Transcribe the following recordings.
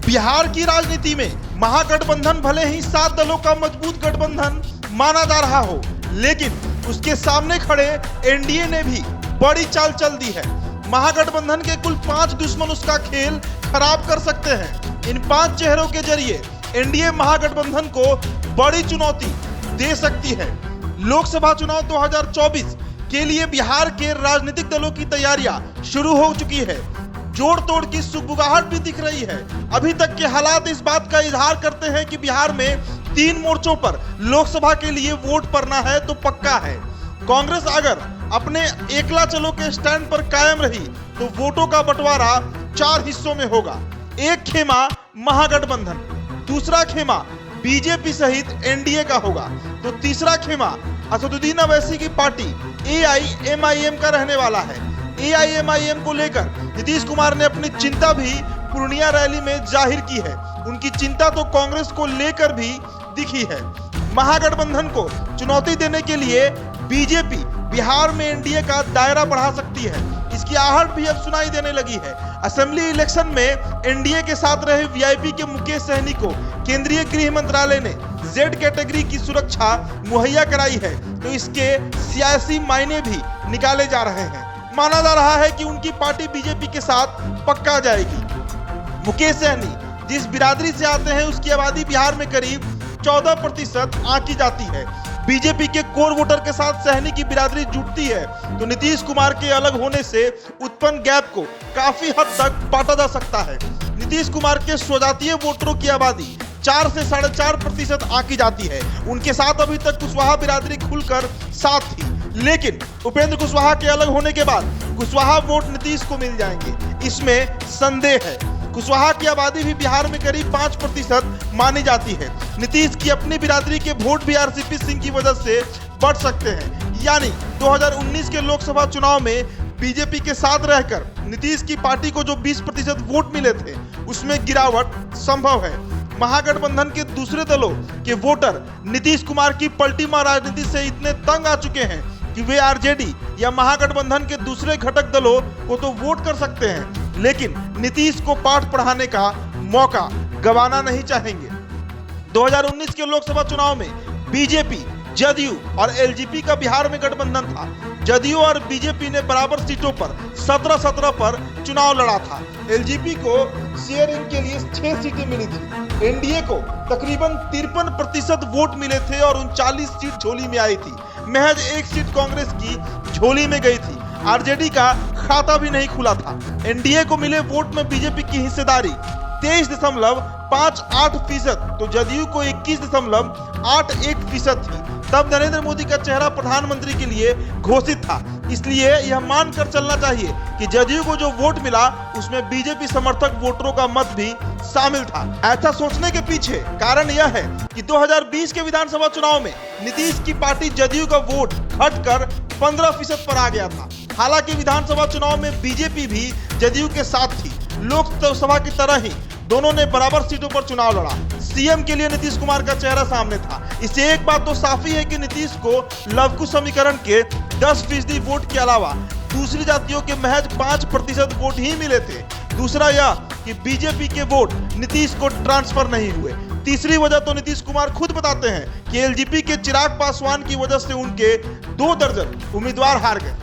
बिहार की राजनीति में महागठबंधन भले ही 7 दलों का मजबूत गठबंधन माना जा रहा हो, लेकिन उसके सामने खड़े एनडीए ने भी बड़ी चाल चल दी है। महागठबंधन के कुल 5 दुश्मन उसका खेल खराब कर सकते हैं। इन 5 चेहरों के जरिए एनडीए महागठबंधन को बड़ी चुनौती दे सकती है। लोकसभा चुनाव 2024 के लिए बिहार के राजनीतिक दलों की तैयारियां शुरू हो चुकी है। जोड़ तोड़ की सुगबुगाहट भी दिख रही है। अभी तक के हालात इस बात का इजहार करते हैं कि बिहार में 3 मोर्चों पर लोकसभा के लिए वोट पड़ना है तो पक्का है। कांग्रेस अगर अपने एकला चलो के स्टैंड पर कायम रही तो वोटों का बंटवारा 4 हिस्सों में होगा। एक खेमा महागठबंधन, दूसरा खेमा बीजेपी सहित एनडीए का होगा, तो तीसरा खेमा असदुद्दीन अवैसी की पार्टी एआईएमआईएम का रहने वाला है। एआईएमआईएम को लेकर नीतीश कुमार ने अपनी चिंता भी पूर्णिया रैली में जाहिर की है। उनकी चिंता तो कांग्रेस को लेकर भी दिखी है। महागठबंधन को चुनौती देने के लिए बीजेपी बिहार में एनडीए का दायरा बढ़ा सकती है। इसकी आहट भी अब सुनाई देने लगी है। असेंबली इलेक्शन में एनडीए के साथ रहे वीआईपी के मुकेश सहनी को केंद्रीय गृह मंत्रालय ने जेड कैटेगरी की सुरक्षा मुहैया कराई है, तो इसके सियासी मायने भी निकाले जा रहे हैं। माना जा रहा है कि उनकी पार्टी बीजेपी के साथ पक्का जाएगी। मुकेश सहनी जिस बिरादरी से आते हैं उसकी आबादी बिहार में करीब 14% आंकी जाती है। बीजेपी के कोर वोटर के साथ सहनी की बिरादरी जुटती है तो नीतीश कुमार के अलग होने से उत्पन्न गैप को काफी हद तक बांटा जा सकता है। नीतीश कुमार के स्वजातीय वोटरों की आबादी 4 से 4.5% आंकी जाती है। उनके साथ अभी तक कुशवाहा बिरादरी खुलकर साथ थी, लेकिन उपेंद्र कुशवाहा के अलग होने के बाद कुशवाहा वोट नीतीश को मिल जाएंगे, इसमें संदेह है। कुशवाहा की आबादी भी बिहार में करीब 5% मानी जाती है। नीतीश की अपनी बिरादरी के वोट भी आरसीपी सिंह की वजह से बढ़ सकते हैं। यानी 2019 के लोकसभा चुनाव में बीजेपी के साथ रहकर नीतीश की पार्टी को जो 20% वोट मिले थे उसमें गिरावट संभव है। महागठबंधन के दूसरे दलों के वोटर नीतीश कुमार की पलटीमार राजनीति से इतने तंग आ चुके हैं कि वे आरजेडी या महागठबंधन के दूसरे घटक दलों को तो वोट कर सकते हैं, लेकिन नीतीश को पाठ पढ़ाने का मौका गंवाना नहीं चाहेंगे। 2019 के लोकसभा चुनाव में बीजेपी, जदयू और एलजेपी का बिहार में गठबंधन था। जदयू और बीजेपी ने बराबर सीटों पर 17-17 पर चुनाव लड़ा था। एलजेपी को शेयरिंग के लिए 6 सीटें मिली थी। एनडीए को तकरीबन 53% वोट मिले थे और 39 सीट झोली में आई थी। महज 1 सीट कांग्रेस की झोली में गई थी। आरजेडी का खाता भी नहीं खुला था। एनडीए को मिले वोट में बीजेपी की हिस्सेदारी 23.58%, तो जदयू को 21.81% थी। तब नरेंद्र मोदी का चेहरा प्रधानमंत्री के लिए घोषित था, इसलिए यह मानकर चलना चाहिए कि जदयू को जो वोट मिला उसमें बीजेपी समर्थक वोटरों का मत भी शामिल था। ऐसा सोचने के पीछे कारण यह है कि 2020 के विधानसभा चुनाव में नीतीश की पार्टी जदयू का वोट घटकर 15% पर आ गया था। हालांकि विधानसभा चुनाव में बीजेपी भी जदयू के साथ थी। लोकसभा की तरह ही दोनों ने बराबर सीटों पर चुनाव लड़ा। सीएम के लिए नीतीश कुमार का चेहरा सामने था। इससे एक बात तो साफ ही है कि नीतीश को लवकुश समीकरण के 10% वोट के अलावा दूसरी जातियों के महज 5% वोट ही मिले थे। दूसरा यह कि बीजेपी के वोट नीतीश को ट्रांसफर नहीं हुए। तीसरी वजह तो नीतीश कुमार खुद बताते हैं कि एलजेपी के चिराग पासवान की वजह से उनके 2 दर्जन उम्मीदवार हार गए।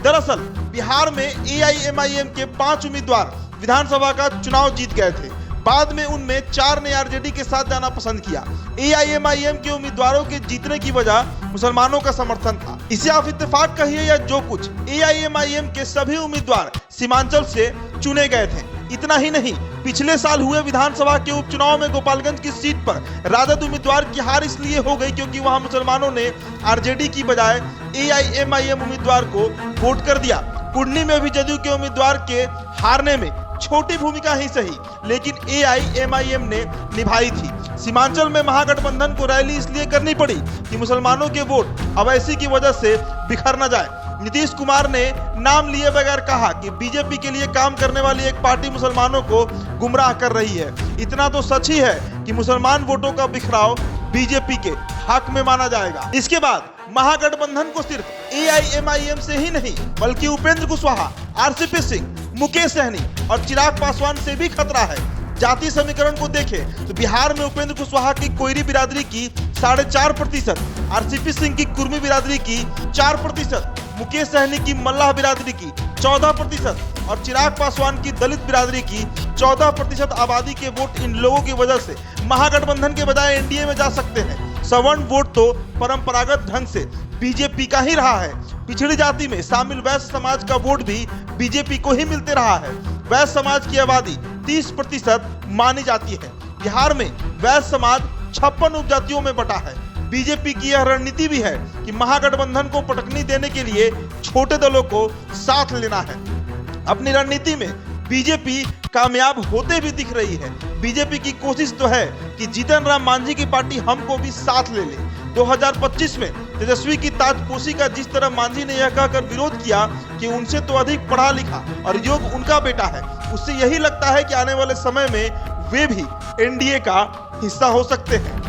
दरअसल बिहार में एआईएमआईएम के 5 उम्मीदवार विधानसभा का चुनाव जीत गए थे। बाद में उनमें 4 ने आरजेडी के साथ जाना पसंद किया। एआईएमआईएम के उम्मीदवारों के जीतने की वजह मुसलमानों का समर्थन था। इसे आप इत्तेफाक कहिए या जो कुछ, एआईएमआईएम के सभी उम्मीदवार सीमांचल से चुने गए थे। इतना ही नहीं, पिछले साल हुए विधानसभा के उपचुनाव में गोपालगंज की सीट पर राजद उम्मीदवार की हार इसलिए हो गई क्योंकि वहां मुसलमानों ने आरजेडी की बजाय एआईएमआईएम उम्मीदवार को वोट कर दिया। कुंडली में भी जदयू के उम्मीदवार के हारने में छोटी भूमिका ही सही, लेकिन एआईएमआईएम ने निभाई थी। सीमांचल में महागठबंधन को रैली इसलिए करनी पड़ी कि मुसलमानों के वोट अवैसी की वजह से बिखर न जाए। नीतीश कुमार ने नाम लिए बगैर कहा कि बीजेपी के लिए काम करने वाली एक पार्टी मुसलमानों को गुमराह कर रही है। इतना तो सच ही है कि मुसलमान वोटों का बिखराव बीजेपी के हक में माना जाएगा। इसके बाद महागठबंधन को सिर्फ एआईएमआईएम से ही नहीं बल्कि उपेंद्र कुशवाहा, आरसीपी सिंह, मुकेश सहनी और चिराग पासवान से भी खतरा है। जाति समीकरण को देखें तो बिहार में उपेंद्र कुशवाहा की कोयरी बिरादरी की 4.5%, आरसीपी सिंह की कुर्मी बिरादरी की 4%, मुकेश सहनी की मल्लाह बिरादरी की 14% और चिराग पासवान की दलित बिरादरी की 14% आबादी के वोट इन लोगों की वजह से महागठबंधन के बजाय एनडीए में जा सकते हैं। सवर्ण वोट तो परंपरागत ढंग से बीजेपी का ही रहा है। पिछड़ी जाति में शामिल वैश्य समाज का वोट भी बीजेपी को ही मिलते रहा है। वैश्य समाज की आबादी 30% मानी जाती है। बिहार में वैश्य समाज 56 उपजातियों में बटा है। बीजेपी की यह रणनीति भी है कि महागठबंधन को पटकनी देने के लिए छोटे दलों को साथ लेना है। अपनी रणनीति में बीजेपी कामयाब होते भी दिख रही है। बीजेपी की कोशिश तो है कि जीतन राम मांझी की पार्टी हमको भी साथ ले ले। 2025 में तेजस्वी की ताजपोशी का जिस तरह मांझी ने यह कहकर विरोध किया कि उनसे तो अधिक पढ़ा लिखा और योग्य उनका बेटा है, उससे यही लगता है कि आने वाले समय में वे भी एनडीए का हिस्सा हो सकते हैं।